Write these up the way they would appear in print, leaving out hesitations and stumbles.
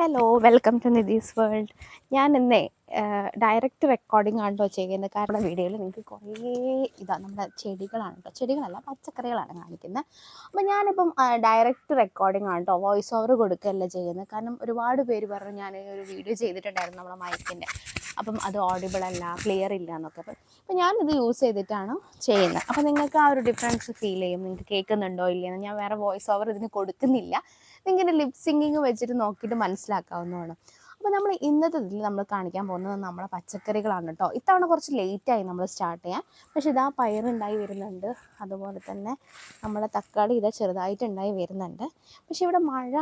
Hello, welcome to Nidhi's world. ഞാൻ ഇന്നേ direct recording ആണല്ലോ ചെയ്യുന്നത്. കാരണം വീഡിയോയിൽ നിങ്ങൾക്ക് കുറേ നമ്മുടെ ചെടികളാണ് കേട്ടോ, ചെടികളല്ല പച്ചക്കറികളാണ് കാണിക്കുന്നത്. അപ്പോൾ ഞാനിപ്പം ഡയറക്റ്റ് റെക്കോർഡിംഗ് ആണ് കേട്ടോ, വോയിസ് ഓവർ കൊടുക്കുകയല്ല ചെയ്യുന്നത്. കാരണം ഒരുപാട് പേര് പറഞ്ഞു ഞാൻ ഒരു വീഡിയോ ചെയ്തിട്ടുണ്ടായിരുന്നു നമ്മളെ മൈക്കിൻ്റെ, അപ്പം അത് ഓഡിബിൾ അല്ല, ക്ലിയർ ഇല്ല എന്നൊക്കെ. അപ്പം ഞാനിത് യൂസ് ചെയ്തിട്ടാണ് ചെയ്യുന്നത്. അപ്പോൾ നിങ്ങൾക്ക് ആ ഒരു ഡിഫറൻസ് ഫീൽ ചെയ്യും, നിങ്ങൾക്ക് കേൾക്കുന്നുണ്ടോ ഇല്ലയെന്ന്. ഞാൻ വേറെ വോയിസ് ഓവർ ഇതിന് കൊടുക്കുന്നില്ല, നിങ്ങളുടെ ലിപ് സിങ്കിങ് വെച്ചിട്ട് നോക്കിയിട്ട് മനസ്സിലാക്കാവുന്നതാണ്. അപ്പോൾ നമ്മൾ ഇന്നത്തെ ഇതിൽ നമ്മൾ കാണിക്കാൻ പോകുന്നത് നമ്മളെ പച്ചക്കറികളാണ് കേട്ടോ. ഇത്തവണ കുറച്ച് ലേറ്റായി നമ്മൾ സ്റ്റാർട്ട് ചെയ്യാൻ, പക്ഷേ ഇതാ പയറുണ്ടായി വരുന്നുണ്ട്. അതുപോലെ തന്നെ നമ്മളെ തക്കാളി ഇതാ ചെറുതായിട്ടുണ്ടായി വരുന്നുണ്ട്. പക്ഷേ ഇവിടെ മഴ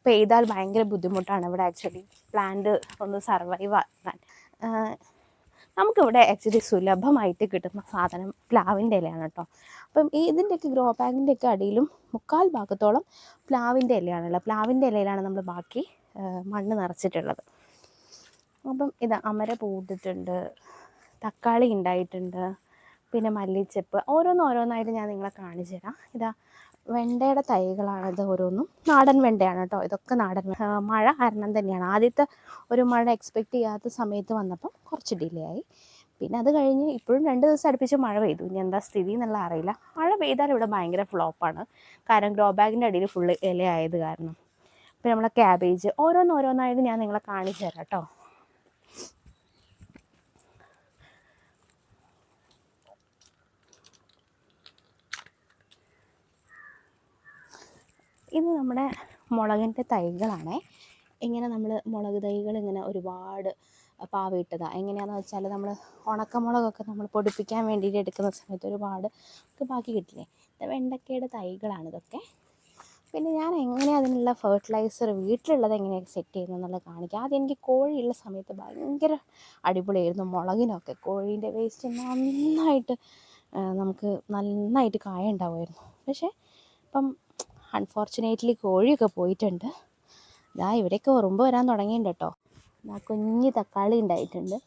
പെയ്താൽ ഭയങ്കര ബുദ്ധിമുട്ടാണ് ഇവിടെ ആക്ച്വലി പ്ലാന്റ് ഒന്ന് സർവൈവ് ആക്കാൻ. നമുക്കിവിടെ ആക്ച്വലി സുലഭമായിട്ട് കിട്ടുന്ന സാധനം പ്ലാവിൻ്റെ ഇലയാണ് കേട്ടോ. അപ്പം ഇതിൻ്റെയൊക്കെ ഗ്രോ ബാഗിൻ്റെയൊക്കെ അടിയിലും മുക്കാൽ ഭാഗത്തോളം പ്ലാവിൻ്റെ ഇലയാണുള്ളത്. പ്ലാവിൻ്റെ ഇലയിലാണ് നമ്മൾ ബാക്കി മണ്ണ് നിറച്ചിട്ടുള്ളത്. അപ്പം ഇത് അമര പൂത്തിട്ടുണ്ട്, തക്കാളി ഉണ്ടായിട്ടുണ്ട്, പിന്നെ മല്ലിച്ചെപ്പ്, ഓരോന്നായിട്ട് ഞാൻ നിങ്ങളെ കാണിച്ചു തരാം. ഇതാ വെണ്ടയുടെ തൈകളാണ് ഇത് ഓരോന്നും. നാടൻ വെണ്ടയാണ് കേട്ടോ, ഇതൊക്കെ നാടൻ. മഴ കാരണം തന്നെയാണ്, ആദ്യത്തെ ഒരു മഴ എക്സ്പെക്റ്റ് ചെയ്യാത്ത സമയത്ത് വന്നപ്പം കുറച്ച് ഡിലേ ആയി. പിന്നെ അത് കഴിഞ്ഞ് ഇപ്പോഴും 2 ദിവസം അടുപ്പിച്ച് മഴ പെയ്തു. ഇനി എന്താ സ്ഥിതി എന്നുള്ള അറിയില്ല. മഴ പെയ്താൽ ഇവിടെ ഭയങ്കര ഫ്ലോപ്പാണ്, കാരണം ഗ്രോ ബാഗിൻ്റെ അടിയിൽ ഫുള്ള് ഇലയായത് കാരണം. പിന്നെ നമ്മളെ ക്യാബേജ്, ഓരോന്നായിട്ട് ഞാൻ നിങ്ങളെ കാണിച്ചു തരാം കേട്ടോ. ഇത് നമ്മുടെ മുളകിൻ്റെ തൈകളാണേ. ഇങ്ങനെ നമ്മൾ മുളക് തൈകൾ ഇങ്ങനെ ഒരുപാട് പാവിട്ടതാണ്. എങ്ങനെയാണെന്ന് വെച്ചാൽ നമ്മൾ ഉണക്കമുളകൊക്കെ നമ്മൾ പൊടിപ്പിക്കാൻ വേണ്ടിയിട്ട് എടുക്കുന്ന സമയത്ത് ഒരുപാട് ബാക്കി കിട്ടില്ലേ. വെണ്ടക്കയുടെ തൈകളാണ് ഇതൊക്കെ. പിന്നെ ഞാൻ എങ്ങനെയാണ് അതിനുള്ള ഫെർട്ടിലൈസർ വീട്ടിലുള്ളത് എങ്ങനെയൊക്കെ സെറ്റ് ചെയ്യുന്നത് എന്നുള്ളത് കാണിക്കാം. ആദ്യം എനിക്ക് കോഴിയുള്ള സമയത്ത് ഭയങ്കര അടിപൊളിയായിരുന്നു മുളകിനൊക്കെ. കോഴീൻ്റെ വേസ്റ്റ് നന്നായിട്ട് നമുക്ക് നന്നായിട്ട് കായ ഉണ്ടാവുമായിരുന്നു. പക്ഷേ ഇപ്പം അൺഫോർച്ചുനേറ്റ്ലി കോഴിയൊക്കെ പോയിട്ടുണ്ട്. ഇതാ ഇവിടെയൊക്കെ ഉറുമ്പ് വരാൻ തുടങ്ങിയിട്ടുണ്ട് കേട്ടോ. ഇതാ കുഞ്ഞ് തക്കാളി ഉണ്ടായിട്ടുണ്ട്.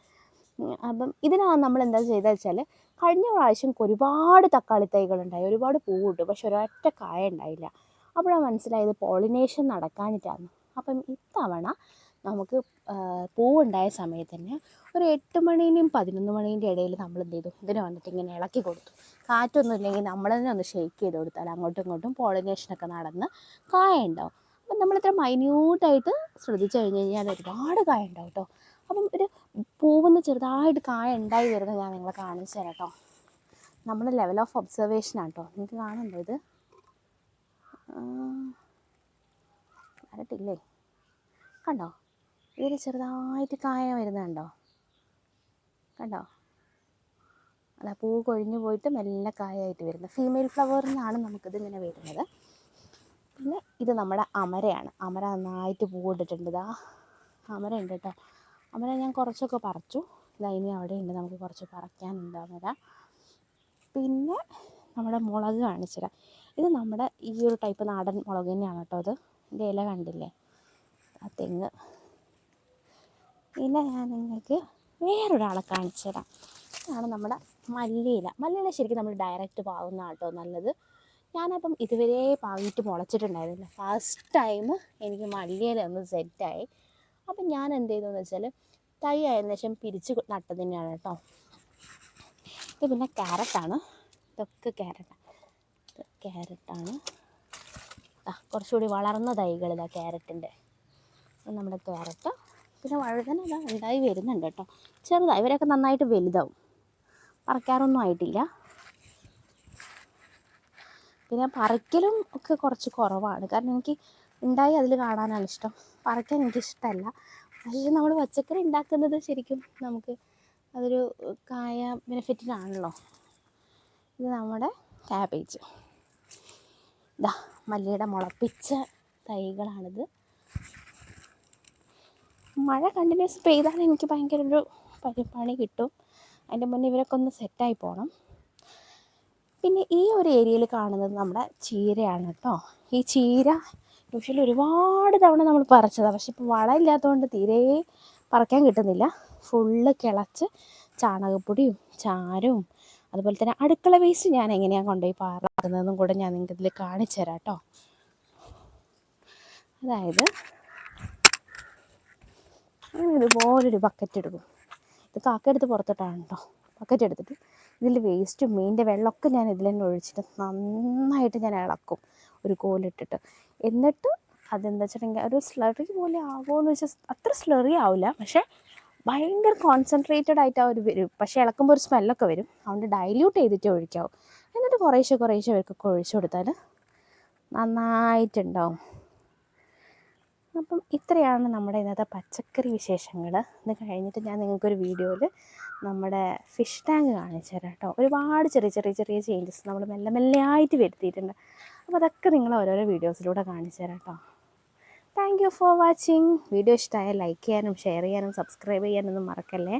അപ്പം ഇതിനാണ് നമ്മൾ എന്താ ചെയ്തതെന്ന് വെച്ചാൽ, കഴിഞ്ഞ പ്രാവശ്യം ഒരുപാട് തക്കാളി തൈകളുണ്ടായി, ഒരുപാട് പൂവിട്ടു, പക്ഷെ ഒരൊറ്റ കായ ഉണ്ടായില്ല. അപ്പോഴാണ് മനസ്സിലായത് പോളിനേഷൻ നടക്കാനിട്ടാണ്. അപ്പം ഇത്തവണ നമുക്ക് പൂവുണ്ടായ സമയത്ത് തന്നെ ഒരു 8 മണിൻ്റെയും 11 മണീൻ്റെ ഇടയിൽ നമ്മൾ എന്ത് ചെയ്തു, ഇതിന് വന്നിട്ട് ഇങ്ങനെ ഇളക്കി കൊടുത്തു. കാറ്റൊന്നും ഇല്ലെങ്കിൽ നമ്മൾ തന്നെ ഒന്ന് ഷെയ്ക്ക് ചെയ്ത് കൊടുത്താൽ അങ്ങോട്ടും ഇങ്ങോട്ടും പോളിനേഷനൊക്കെ നടന്ന് കായ ഉണ്ടാവും. അപ്പം നമ്മളിത്ര മൈന്യൂട്ടായിട്ട് ശ്രദ്ധിച്ചു കഴിഞ്ഞ് കഴിഞ്ഞാൽ ഒരുപാട് കായ ഉണ്ടാവും കേട്ടോ. അപ്പം ഒരു പൂവിന്ന് ചെറുതായിട്ട് കായ ഉണ്ടായി വരുന്നത് ഞാൻ നിങ്ങളെ കാണിച്ചു തരാം കേട്ടോ. നമ്മുടെ ലെവൽ ഓഫ് ഒബ്സർവേഷനാണ് കേട്ടോ. നിങ്ങൾക്ക് കാണുന്നുണ്ടോ ഇത്? കണ്ടിട്ടില്ലേ? കണ്ടോ? ഇതിൽ ചെറുതായിട്ട് കായ വരുന്നുണ്ടോ? കണ്ടോ? അല്ല, പൂ കൊഴിഞ്ഞു പോയിട്ട് മെല്ലെ കായായിട്ട് വരുന്നത്. ഫീമെയിൽ ഫ്ലവറിനാണ് നമുക്കിതിങ്ങനെ വരുന്നത്. പിന്നെ ഇത് നമ്മുടെ അമരയാണ്. അമര നന്നായിട്ട് പൂവിട്ടിട്ടുണ്ട്. ഇതാ അമര ഉണ്ട് കേട്ടോ. അമര ഞാൻ കുറച്ചൊക്കെ പറിച്ചു. ഇതാ ഇനി അവിടെ ഉണ്ട്, നമുക്ക് കുറച്ച് പറിക്കാനുണ്ട് അമര. പിന്നെ നമ്മുടെ മുളക് കാണിച്ചുതരാം. ഇത് നമ്മുടെ ഈ ഒരു ടൈപ്പ് നാടൻ മുളക് തന്നെയാണ് കേട്ടോ. ഇത് ഇതിൻ്റെ ഇല കണ്ടില്ലേ, ആ തെങ്ങ്. പിന്നെ ഞാൻ നിങ്ങൾക്ക് വേറൊരാളെ കാണിച്ചു തരാം. ഇതാണ് നമ്മുടെ മല്ലിയില. മല്ലിയില ശരിക്കും നമ്മൾ ഡയറക്റ്റ് പാവുന്ന കേട്ടോ നല്ലത്. ഞാനപ്പം ഇതുവരെ പാകിയിട്ട് മുളച്ചിട്ടുണ്ടായിരുന്നില്ല. ഫസ്റ്റ് ടൈം എനിക്ക് മല്ലിയില ഒന്ന് സെറ്റായി. അപ്പം ഞാൻ എന്ത് ചെയ്തതെന്ന് വെച്ചാൽ, തൈ ആയതിനു ശേഷം പിരിച്ച് നട്ടത് തന്നെയാണ് കേട്ടോ. ഇത് പിന്നെ ക്യാരറ്റാണ്, ഇതൊക്കെ ക്യാരറ്റാണ്. കുറച്ചുകൂടി വളർന്ന തൈകൾ ഇതാ ക്യാരറ്റിൻ്റെ, നമ്മുടെ ക്യാരറ്റ്. പിന്നെ വഴുതന ഇതാ ഉണ്ടായി വരുന്നുണ്ട് കേട്ടോ, ചെറുതായി. ഇവരൊക്കെ നന്നായിട്ട് വലുതാവും, പറിക്കാറൊന്നും ആയിട്ടില്ല. പിന്നെ പറിക്കലും ഒക്കെ കുറച്ച് കുറവാണ്, കാരണം എനിക്ക് ഉണ്ടായി അതിൽ കാണാനാണ് ഇഷ്ടം, പറിക്കാൻ എനിക്കിഷ്ടമല്ല. പക്ഷേ നമ്മൾ പച്ചക്കറി ഉണ്ടാക്കുന്നത് ശരിക്കും നമുക്ക് അതൊരു കായ ബെനിഫിറ്റിനാണല്ലോ. ഇത് നമ്മുടെ ക്യാബേജ്. ഇതാ മല്ലിയുടെ മുളപ്പിച്ച തൈകളാണിത്. മഴ കണ്ടിന്യൂസ് പെയ്താൽ എനിക്ക് ഭയങ്കര ഒരു പണി കിട്ടും. അതിൻ്റെ മുന്നേ ഇവരൊക്കെ ഒന്ന് സെറ്റായി പോകണം. പിന്നെ ഈ ഒരു ഏരിയയിൽ കാണുന്നത് നമ്മുടെ ചീരയാണ് കേട്ടോ. ഈ ചീര യൂഷ്വലി ഒരുപാട് തവണ നമ്മൾ പറിച്ചതാണ്, പക്ഷെ ഇപ്പോൾ വളമില്ലാത്തതുകൊണ്ട് തീരെ പറിക്കാൻ കിട്ടുന്നില്ല. ഫുള്ള് കിളച്ച് ചാണകപ്പൊടിയും ചാരവും അതുപോലെ തന്നെ അടുക്കള വേസ്റ്റ് ഞാൻ എങ്ങനെയാണ് കൊണ്ടുപോയി പാറാക്കുന്നതെന്നും കൂടെ ഞാൻ നിങ്ങൾക്ക് ഇതിൽ കാണിച്ചു തരാം കേട്ടോ. അതായത് ഇതുപോലൊരു ബക്കറ്റ് എടുക്കും. ഇത് കാക്ക എടുത്ത് പുറത്തോട്ടാണ് കേട്ടോ. ബക്കറ്റ് എടുത്തിട്ട് ഇതിൽ വേസ്റ്റും മീനിൻ്റെ വെള്ളമൊക്കെ ഞാൻ ഇതിൽ തന്നെ ഒഴിച്ചിട്ട് നന്നായിട്ട് ഞാൻ ഇളക്കും ഒരു കോലിട്ടിട്ട്. എന്നിട്ട് അതെന്താ വെച്ചിട്ടുണ്ടെങ്കിൽ ഒരു സ്ലറി പോലെ ആകുമോയെന്ന് വെച്ചാൽ അത്ര സ്ലറി ആവില്ല, പക്ഷേ ഭയങ്കര കോൺസെൻട്രേറ്റഡ് ആയിട്ട് ആ ഒരു വരും. പക്ഷേ ഇളക്കുമ്പോൾ ഒരു സ്മെല്ലൊക്കെ വരും. അതുകൊണ്ട് ഡൈല്യൂട്ട് ചെയ്തിട്ട് ഒഴിക്കാവും. എന്നിട്ട് കുറേശ്ശെ ഇവർക്കൊക്കെ ഒഴിച്ചു കൊടുത്താൽ നന്നായിട്ടുണ്ടാവും. അപ്പം ഇത്രയാണ് നമ്മുടെ ഇന്നത്തെ പച്ചക്കറി വിശേഷങ്ങൾ. ഇത് കഴിഞ്ഞിട്ട് ഞാൻ നിങ്ങൾക്കൊരു വീഡിയോയിൽ നമ്മുടെ ഫിഷ് ടാങ്ക് കാണിച്ചു തരാം കേട്ടോ. ഒരുപാട് ചെറിയ ചേഞ്ചസ് നമ്മൾ മെല്ലെ ആയിട്ട് വരുത്തിയിട്ടുണ്ട്. അപ്പോൾ അതൊക്കെ നിങ്ങൾ ഓരോരോ വീഡിയോസിലൂടെ കാണിച്ചു തരാം കേട്ടോ. Thank you for watching. Video ഇഷ്ടമായാൽ ലൈക്ക് ചെയ്യാനും ഷെയർ ചെയ്യാനും സബ്സ്ക്രൈബ് ചെയ്യാനൊന്നും മറക്കല്ലേ.